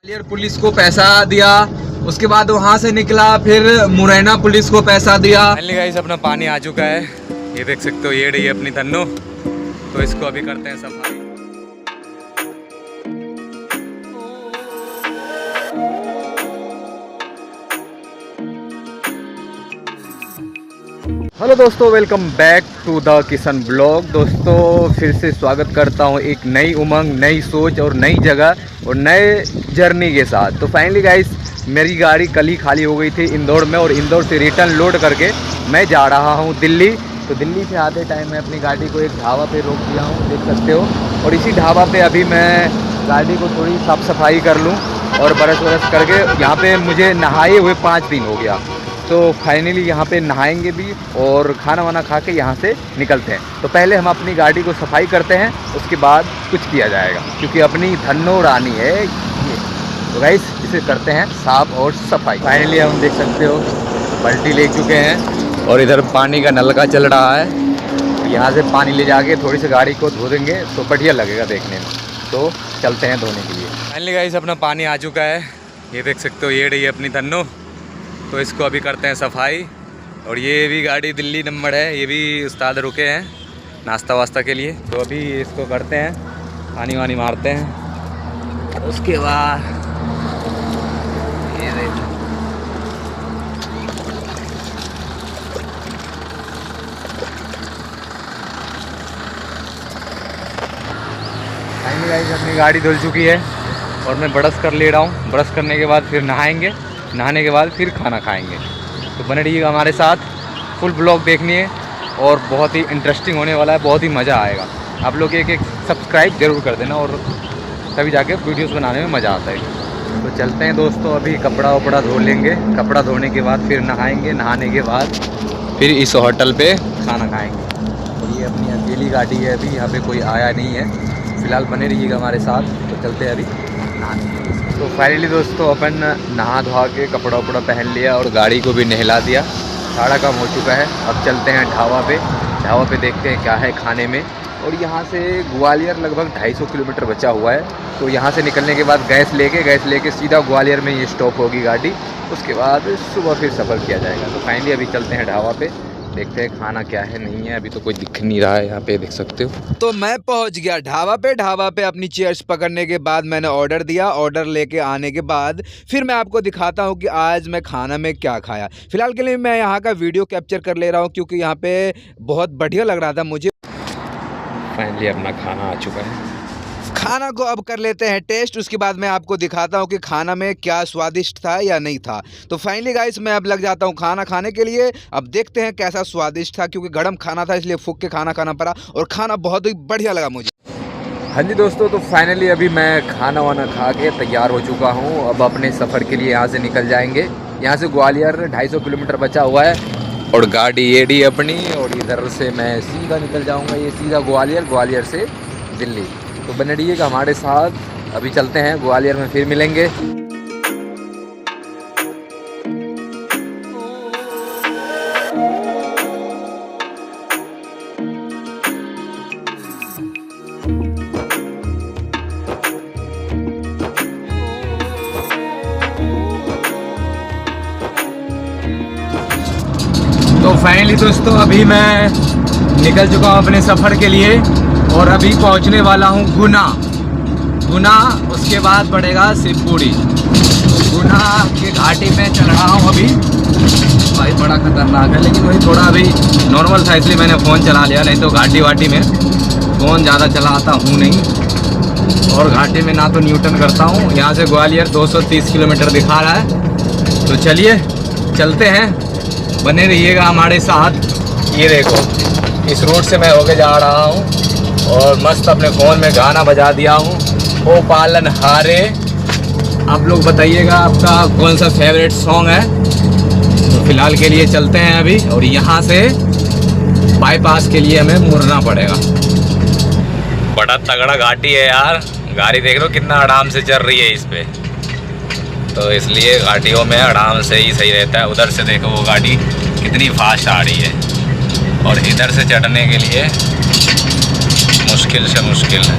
Gwalior police को पैसा दिया, उसके बाद वहाँ से निकला, फिर मुरैना पुलिस को पैसा दिया। फाइनली गाइस अपना पानी आ चुका है, ये देख सकते हो, ये रही है अपनी धन्नो। तो इसको अभी करते हैं सफाई। हेलो दोस्तों, welcome back to the Kishan blog. दोस्तों फिर से स्वागत करता हूँ एक नई उमंग, नई सोच और नई जगह और नए जर्नी के साथ। तो फाइनली गाइस मेरी गाड़ी कल ही खाली हो गई थी इंदौर में, और इंदौर से रिटर्न लोड करके मैं जा रहा हूँ दिल्ली। तो दिल्ली से आते टाइम मैं अपनी गाड़ी को एक ढाबा पे रोक दिया हूँ, देख सकते हो। और इसी ढाबा पे अभी मैं गाड़ी को थोड़ी साफ़ सफाई कर लूँ और ब्रश व्रश करके, यहाँ पे मुझे नहाए हुए 5 दिन हो गया। तो फाइनली यहाँ पे नहाएंगे भी और खाना वाना खा के यहाँ से निकलते हैं। तो पहले हम अपनी गाड़ी को सफाई करते हैं, उसके बाद कुछ किया जाएगा, क्योंकि अपनी धन्नो रानी है ये। तो गाइस इसे करते हैं साफ और सफाई। फाइनली हम देख सकते हो बाल्टी ले चुके हैं और इधर पानी का नलका चल रहा है। यहाँ से पानी ले जाके थोड़ी सी गाड़ी को धो देंगे तो बढ़िया लगेगा देखने में। तो चलते हैं धोने के लिए। फाइनली गाइस अपना पानी आ चुका है, ये देख सकते हो, ये रही है अपनी धन्नो। तो इसको अभी करते हैं सफाई। और ये भी गाड़ी दिल्ली नंबर है, ये भी उस्ताद रुके हैं नाश्ता वास्ता के लिए। तो अभी इसको करते हैं, पानी वानी मारते हैं, उसके बाद ये देखो फाइनली गाइस अपनी गाड़ी धुल चुकी है और मैं ब्रश कर ले रहा हूँ। ब्रश करने के बाद फिर नहाएंगे, नहाने के बाद फिर खाना खाएंगे। तो बने रहिएगा हमारे साथ, फुल ब्लॉग देखनी है और बहुत ही इंटरेस्टिंग होने वाला है, बहुत ही मज़ा आएगा। आप लोग एक सब्सक्राइब जरूर कर देना, और तभी जाके वीडियोस बनाने में मज़ा आता है। तो चलते हैं दोस्तों, अभी कपड़ा वपड़ा धो लेंगे। कपड़ा धोने के बाद फिर नहाएंगे, नहाने के बाद फिर इस होटल पर खाना खाएँगे। और ये अपनी अकेली गाड़ी है, अभी यहाँ पर कोई आया नहीं है। फ़िलहाल बने रहिएगा हमारे साथ। तो चलते हैं अभी नहाने। तो फाइनली दोस्तों अपन नहा धोआ के कपड़ा वपड़ा पहन लिया और गाड़ी को भी नहला दिया। सारा काम हो चुका है। अब चलते हैं ढाबा पे। ढाबा पे देखते हैं क्या है खाने में। और यहाँ से ग्वालियर लगभग 250 किलोमीटर बचा हुआ है। तो यहाँ से निकलने के बाद गैस लेके सीधा ग्वालियर में ये स्टॉप होगी गाड़ी। उसके बाद सुबह फिर सफ़र किया जाएगा। तो फाइनली अभी चलते हैं ढाबा पे, देखते हैं खाना क्या है नहीं है। अभी तो कोई दिख नहीं रहा है यहाँ पे, देख सकते हो। तो मैं पहुँच गया ढाबा पे। ढाबा पे अपनी चेयर्स पकड़ने के बाद मैंने ऑर्डर दिया। ऑर्डर लेके आने के बाद फिर मैं आपको दिखाता हूँ कि आज मैं खाना में क्या खाया। फिलहाल के लिए मैं यहाँ का वीडियो कैप्चर कर ले रहा हूँ, क्योंकि यहाँ पे बहुत बढ़िया लग रहा था मुझे। फाइनली अपना खाना आ चुका है। खाना को अब कर लेते हैं टेस्ट, उसके बाद मैं आपको दिखाता हूँ कि खाना में क्या स्वादिष्ट था या नहीं था। तो फाइनली गाइस मैं अब लग जाता हूँ खाना खाने के लिए। अब देखते हैं कैसा स्वादिष्ट था, क्योंकि गर्म खाना था इसलिए फूंक के खाना खाना पड़ा, और खाना बहुत ही बढ़िया लगा मुझे। हाँ जी दोस्तों, तो फाइनली अभी मैं खाना वाना खा के तैयार हो चुका हूँ। अब अपने सफ़र के लिए यहाँ से निकल जाएंगे। यहाँ से ग्वालियर 250 किलोमीटर बचा हुआ है और गाड़ी ये डी अपनी, और इधर से मैं सीधा निकल जाऊँगा, ये सीधा ग्वालियर, ग्वालियर से दिल्ली। तो बने रहिएगा हमारे साथ, अभी चलते हैं ग्वालियर में, फिर मिलेंगे। तो फाइनली दोस्तों अभी मैं निकल चुका हूँ अपने सफ़र के लिए, और अभी पहुंचने वाला हूं गुना। उसके बाद पड़ेगा शिवपुरी। गुना के घाटी में चल रहा हूं अभी। भाई बड़ा खतरनाक है, लेकिन वही थोड़ा अभी नॉर्मल था इसलिए मैंने फ़ोन चला लिया, नहीं तो घाटी वाटी में फ़ोन ज़्यादा चलाता हूं नहीं। और घाटी में ना तो न्यूटन करता हूं। यहाँ से ग्वालियर 230 किलोमीटर दिखा रहा है। तो चलिए चलते हैं, बने रहिएगा हमारे साथ। ये देखो इस रोड से मैं होके जा रहा हूँ और मस्त अपने फ़ोन में गाना बजा दिया हूँ, ओ पालन हारे। आप लोग बताइएगा आपका कौन सा फेवरेट सॉन्ग है। तो फ़िलहाल के लिए चलते हैं अभी, और यहाँ से बाईपास के लिए हमें मुड़ना पड़ेगा। बड़ा तगड़ा घाटी है यार, गाड़ी देख लो कितना आराम से चल रही है इस पे। तो इसलिए घाटियों में आराम से ही सही रहता है। उधर से देखो वो गाड़ी कितनी फास्ट आ रही है, और इधर से चढ़ने के लिए मुश्किल से मुश्किल है।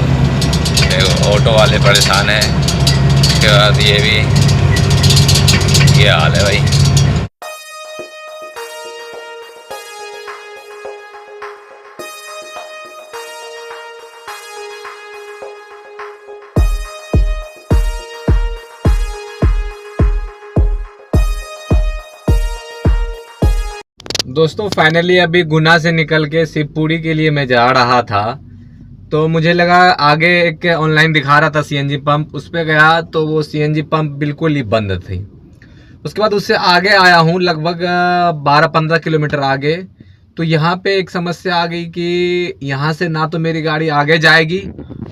देखो ऑटो वाले परेशान हैं, उसके बाद ये भी ये हाल है भाई। दोस्तों फाइनली अभी गुना से निकल के शिवपुरी के लिए मैं जा रहा था, तो मुझे लगा आगे एक ऑनलाइन दिखा रहा था सीएनजी पंप, उस पर गया तो वो सीएनजी पंप बिल्कुल ही बंद थी। उसके बाद उससे आगे आया हूँ लगभग 12-15 किलोमीटर आगे, तो यहाँ पे एक समस्या आ गई कि यहाँ से ना तो मेरी गाड़ी आगे जाएगी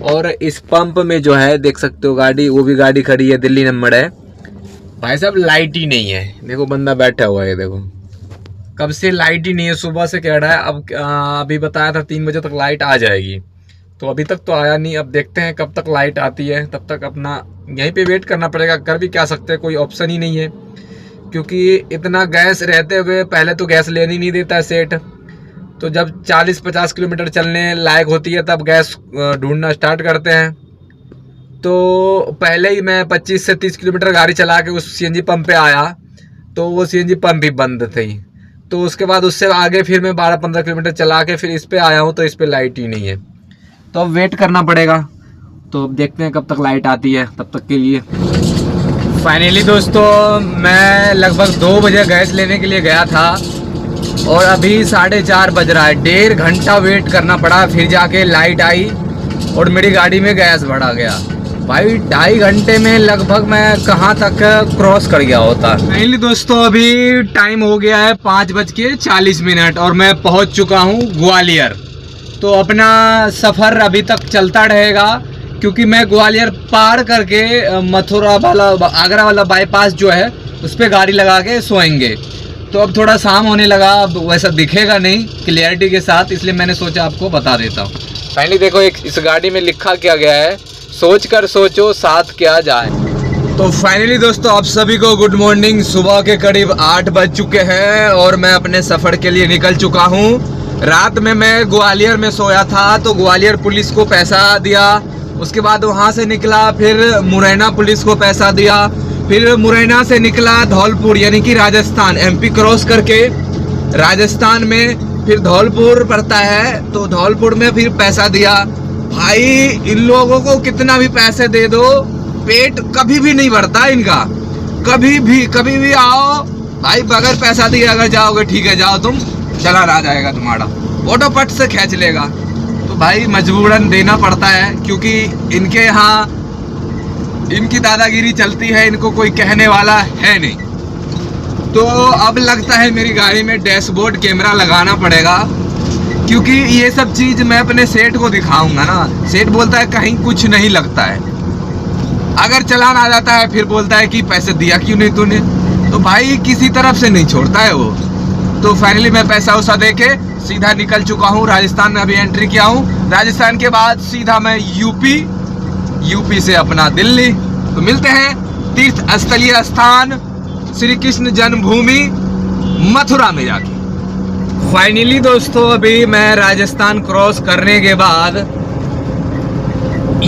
और इस पंप में जो है देख सकते हो गाड़ी, वो भी गाड़ी खड़ी है, दिल्ली नंबर है भाई साहब, लाइट ही नहीं है। देखो बंदा बैठा हुआ है, देखो कब से लाइट ही नहीं है, सुबह से कह रहा है। अब अभी बताया था 3 बजे तक लाइट आ जाएगी, तो अभी तक तो आया नहीं। अब देखते हैं कब तक लाइट आती है, तब तक अपना यहीं पे वेट करना पड़ेगा। कर भी क्या सकते हैं, कोई ऑप्शन ही नहीं है, क्योंकि इतना गैस रहते हुए पहले तो गैस लेने नहीं देता है सेठ। तो जब 40-50 किलोमीटर चलने लायक होती है तब गैस ढूंढना स्टार्ट करते हैं। तो पहले ही मैं 25 से 30 किलोमीटर गाड़ी चला के उस सीएनजी पंप पे आया, तो वो सीएनजी पंप भी बंद थी। तो उसके बाद उससे आगे फिर मैं 12-15 किलोमीटर चला के फिर इस पे आया हूँ, तो इस पे लाइट ही नहीं है। तो अब वेट करना पड़ेगा, तो अब देखते हैं कब तक लाइट आती है, तब तक के लिए। फाइनली दोस्तों मैं लगभग 2 बजे गैस लेने के लिए गया था और अभी 4:30 बज रहा है। 1.5 घंटा वेट करना पड़ा, फिर जाके लाइट आई और मेरी गाड़ी में गैस भरा गया। भाई 2.5 घंटे में लगभग मैं कहाँ तक क्रॉस कर गया होता। फाइनली दोस्तों अभी टाइम हो गया है 5:40 और मैं पहुँच चुका हूँ ग्वालियर। तो अपना सफ़र अभी तक चलता रहेगा, क्योंकि मैं ग्वालियर पार करके मथुरा वाला, आगरा वाला बाईपास जो है उस पर गाड़ी लगा के सोएंगे। तो अब थोड़ा शाम होने लगा, अब वैसा दिखेगा नहीं क्लियरिटी के साथ, इसलिए मैंने सोचा आपको बता देता हूँ। फाइनली देखो एक इस गाड़ी में लिखा क्या गया है, सोच कर सोचो साथ क्या जाए। तो फाइनली दोस्तों आप सभी को गुड मॉर्निंग। सुबह के करीब 8 बज चुके हैं और मैं अपने सफ़र के लिए निकल चुका हूँ। रात में मैं ग्वालियर में सोया था, तो ग्वालियर पुलिस को पैसा दिया, उसके बाद वहाँ से निकला, फिर मुरैना पुलिस को पैसा दिया, फिर मुरैना से निकला धौलपुर यानी कि राजस्थान, एमपी क्रॉस करके राजस्थान में फिर धौलपुर पड़ता है, तो धौलपुर में फिर पैसा दिया। भाई इन लोगों को कितना भी पैसे दे दो, पेट कभी भी नहीं भरता इनका, कभी भी आओ भाई, बगैर पैसा दिए अगर जाओगे ठीक है जाओ, तुम चलान आ जाएगा तुम्हारा, ऑटो पट से खींच लेगा। तो भाई मजबूरन देना पड़ता है, क्योंकि इनके यहाँ इनकी दादागिरी चलती है, इनको कोई कहने वाला है नहीं। तो अब लगता है मेरी गाड़ी में डैशबोर्ड कैमरा लगाना पड़ेगा, क्योंकि ये सब चीज़ मैं अपने सेठ को दिखाऊंगा ना। सेठ बोलता है कहीं कुछ नहीं लगता है, अगर चलान आ जाता है फिर बोलता है कि पैसे दिया क्यों नहीं तूने। तो भाई किसी तरफ से नहीं छोड़ता है वो। तो फाइनली मैं पैसा वैसा दे के सीधा निकल चुका हूँ। राजस्थान में अभी एंट्री किया हूँ, राजस्थान के बाद सीधा मैं यूपी से अपना दिल्ली। तो मिलते हैं तीर्थ स्थलीय स्थान श्री कृष्ण जन्मभूमि मथुरा में जाके। फाइनली दोस्तों अभी मैं राजस्थान क्रॉस करने के बाद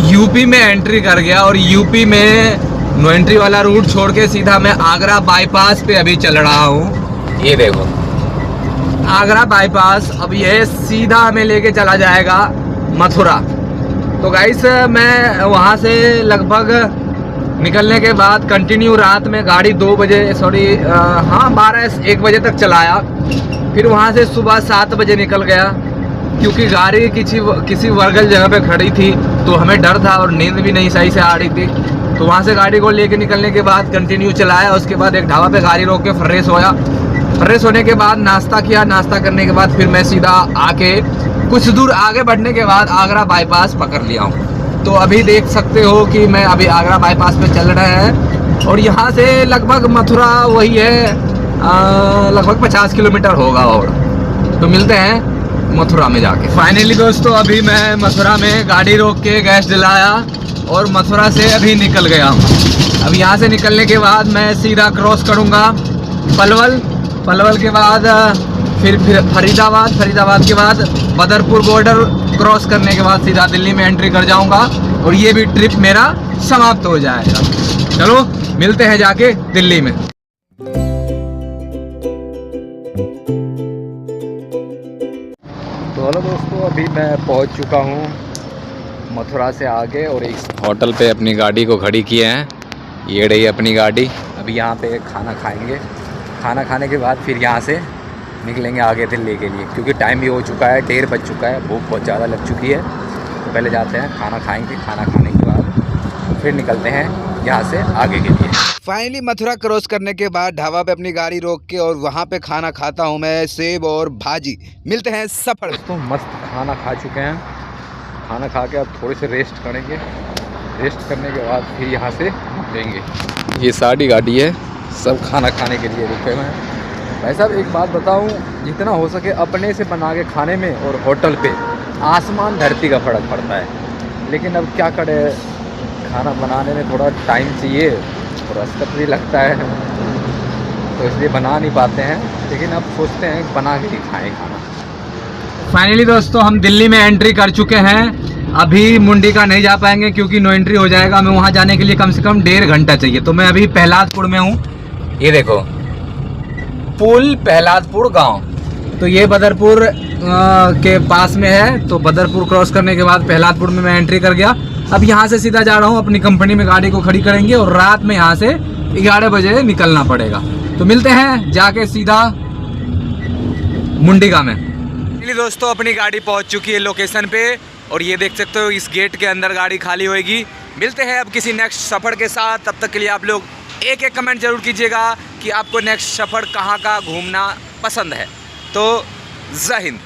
यूपी में एंट्री कर गया, और यूपी में नो एंट्री वाला रूट छोड़ के सीधा मैं आगरा बाईपास पे अभी चल रहा हूँ। ये देखो आगरा बाईपास, अब ये सीधा हमें लेके चला जाएगा मथुरा। तो गाइस मैं वहाँ से लगभग निकलने के बाद कंटिन्यू रात में गाड़ी 2 बजे 12-1 बजे तक चलाया, फिर वहाँ से सुबह 7 बजे निकल गया, क्योंकि गाड़ी किसी वर्गल जगह पे खड़ी थी, तो हमें डर था और नींद भी नहीं सही से आ रही थी। तो वहाँ से गाड़ी को लेके निकलने के बाद कंटिन्यू चलाया। उसके बाद एक ढाबा पे गाड़ी रोक के फ्रेश होया, फ्रेश होने के बाद नाश्ता किया, नाश्ता करने के बाद फिर मैं सीधा आके कुछ दूर आगे बढ़ने के बाद आगरा बाईपास पकड़ लिया हूँ। तो अभी देख सकते हो कि मैं अभी आगरा बाईपास पे चल रहे हैं, और यहाँ से लगभग मथुरा वही है लगभग 50 किलोमीटर होगा। और तो मिलते हैं मथुरा में जाके। फाइनली दोस्तों अभी मैं मथुरा में गाड़ी रोक के गैस दिलाया और मथुरा से अभी निकल गया हूँ। अब यहाँ से निकलने के बाद मैं सीधा क्रॉस करूँगा पलवल के बाद फिर फरीदाबाद के बाद बदरपुर बॉर्डर क्रॉस करने के बाद सीधा दिल्ली में एंट्री कर जाऊंगा, और ये भी ट्रिप मेरा समाप्त हो जाएगा। चलो मिलते हैं जाके दिल्ली में। तो हेलो दोस्तों, अभी मैं पहुंच चुका हूं मथुरा से आगे और एक होटल पे अपनी गाड़ी को खड़ी किए हैं। ये रही अपनी गाड़ी। अभी यहाँ पे खाना खाएंगे, खाना खाने के बाद फिर यहाँ से निकलेंगे आगे दिल्ली के लिए, क्योंकि टाइम भी हो चुका है, 1:30 बज चुका है, भूख बहुत ज़्यादा लग चुकी है। तो पहले जाते हैं खाना खाएंगे, खाना खाने के बाद फिर निकलते हैं यहाँ से आगे के लिए। फाइनली मथुरा क्रॉस करने के बाद ढाबा पे अपनी गाड़ी रोक के और वहाँ पे खाना खाता हूँ मैं, सेब और भाजी। मिलते हैं सफर। तो मस्त खाना खा चुके हैं, खाना खा के अब थोड़े से रेस्ट करेंगे, रेस्ट करने के बाद फिर यहाँ से लेंगे। ये सारी गाड़ी है, सब खाना खाने के लिए रुके हुए हैं। भाई साहब एक बात बताऊं, जितना हो सके अपने से बना के खाने में और होटल पे आसमान धरती का फ़र्क पड़ता है। लेकिन अब क्या करें, खाना बनाने में थोड़ा टाइम चाहिए और असकत भी लगता है, तो इसलिए बना नहीं पाते हैं। लेकिन अब सोचते हैं बना के ही खाएँ खाना। फाइनली दोस्तों हम दिल्ली में एंट्री कर चुके हैं। अभी मुंडी का नहीं जा पाएंगे क्योंकि नो एंट्री हो जाएगा। हमें वहाँ जाने के लिए कम से कम 1.5 घंटा चाहिए। तो मैं अभी प्रहलादपुर में हूँ। ये देखो पुल प्रहलादपुर गांव, तो ये बदरपुर के पास में है। तो बदरपुर क्रॉस करने के बाद प्रहलादपुर में मैं एंट्री कर गया। अब यहाँ से सीधा जा रहा हूँ, अपनी कंपनी में गाड़ी को खड़ी करेंगे और रात में यहाँ से 11 बजे निकलना पड़ेगा। तो मिलते हैं जाके सीधा मुंडिका में। दोस्तों अपनी गाड़ी पहुँच चुकी है लोकेशन पे और ये देख सकते हो इस गेट के अंदर गाड़ी खाली होएगी। मिलते हैं अब किसी नेक्स्ट सफ़र के साथ। तब तक के लिए आप लोग एक कमेंट जरूर कीजिएगा कि आपको नेक्स्ट सफ़र कहाँ का घूमना पसंद है। तो जय हिंद।